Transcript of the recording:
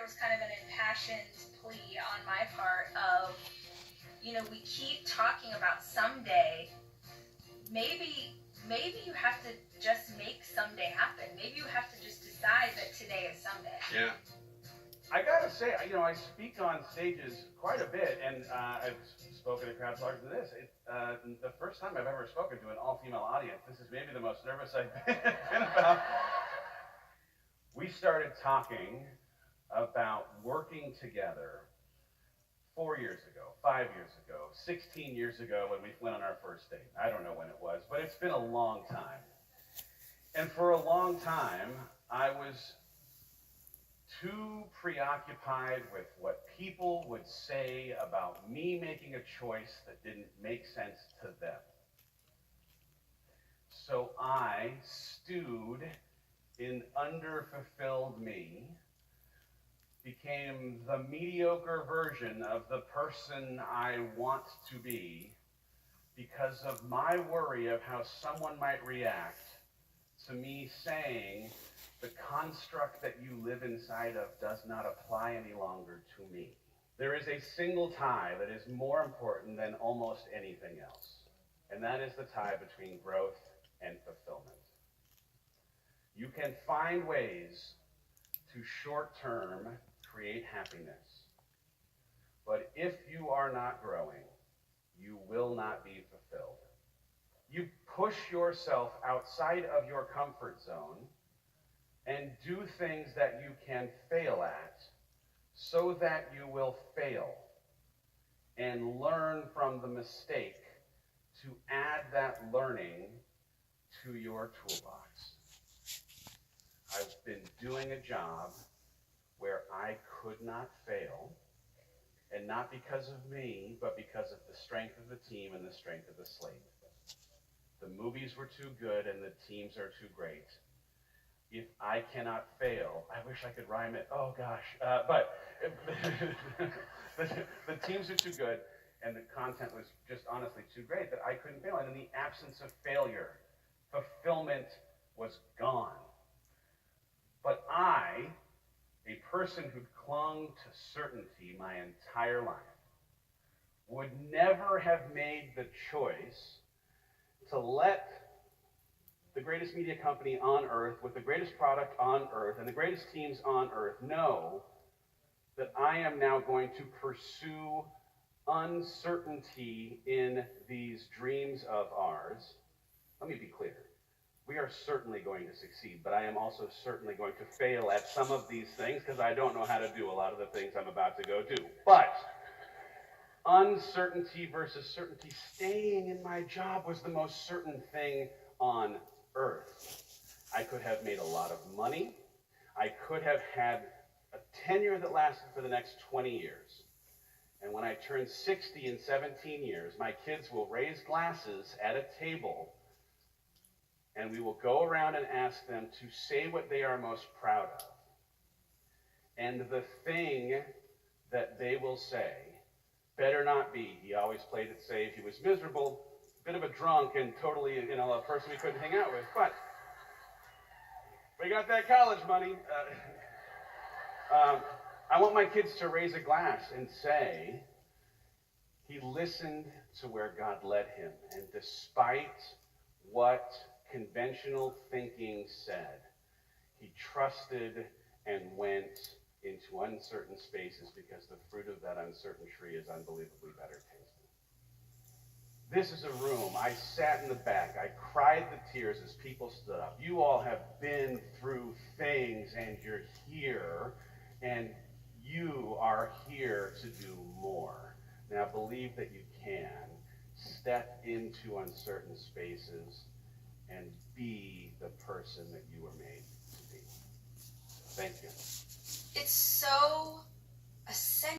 there was kind of an impassioned plea on my part of, we keep talking about someday. Maybe you have to just make someday happen. Maybe you have to just decide that today is someday. Yeah. I gotta say, I speak on stages quite a bit, and I've spoken to crowds larger than this. The first time I've ever spoken to an all-female audience, this is maybe the most nervous I've been about. We started talking about working together 4 years ago, 5 years ago, 16 years ago when we went on our first date. I don't know when it was, but it's been a long time. And for a long time, I was too preoccupied with what people would say about me making a choice that didn't make sense to them. So I stewed in underfulfilled me, became the mediocre version of the person I want to be because of my worry of how someone might react to me saying the construct that you live inside of does not apply any longer to me. There is a single tie that is more important than almost anything else, and that is the tie between growth and fulfillment. You can find ways to short-term create happiness, but if you are not growing, you will not be fulfilled. You push yourself outside of your comfort zone and do things that you can fail at so that you will fail and learn from the mistake to add that learning to your toolbox. I've been doing a job where I could not fail, and not because of me, but because of the strength of the team and the strength of the slate. The movies were too good and the teams are too great. If I cannot fail, I wish I could rhyme it, oh gosh, but the teams are too good and the content was just honestly too great that I couldn't fail. And in the absence of failure, fulfillment was gone. But I, a person who clung to certainty my entire life, would never have made the choice to let the greatest media company on earth, with the greatest product on earth, and the greatest teams on earth, know that I am now going to pursue uncertainty in these dreams of ours. Let me be clear. We are certainly going to succeed, but I am also certainly going to fail at some of these things because I don't know how to do a lot of the things I'm about to go do. But uncertainty versus certainty, staying in my job was the most certain thing on earth. I could have made a lot of money. I could have had a tenure that lasted for the next 20 years. And when I turn 60 in 17 years, my kids will raise glasses at a table and we will go around and ask them to say what they are most proud of. And the thing that they will say better not be, he always played it safe, he was miserable, a bit of a drunk, and totally, a person we couldn't hang out with, but we got that college money. I want my kids to raise a glass and say, he listened to where God led him, and despite what conventional thinking said, he trusted and went into uncertain spaces because the fruit of that uncertain tree is unbelievably better tasting. This is a room. I sat in the back. I cried the tears as people stood up. You all have been through things and you're here, and you are here to do more. Now believe that you can. Step into uncertain spaces and be the person that you were made to be. Thank you. It's so essential.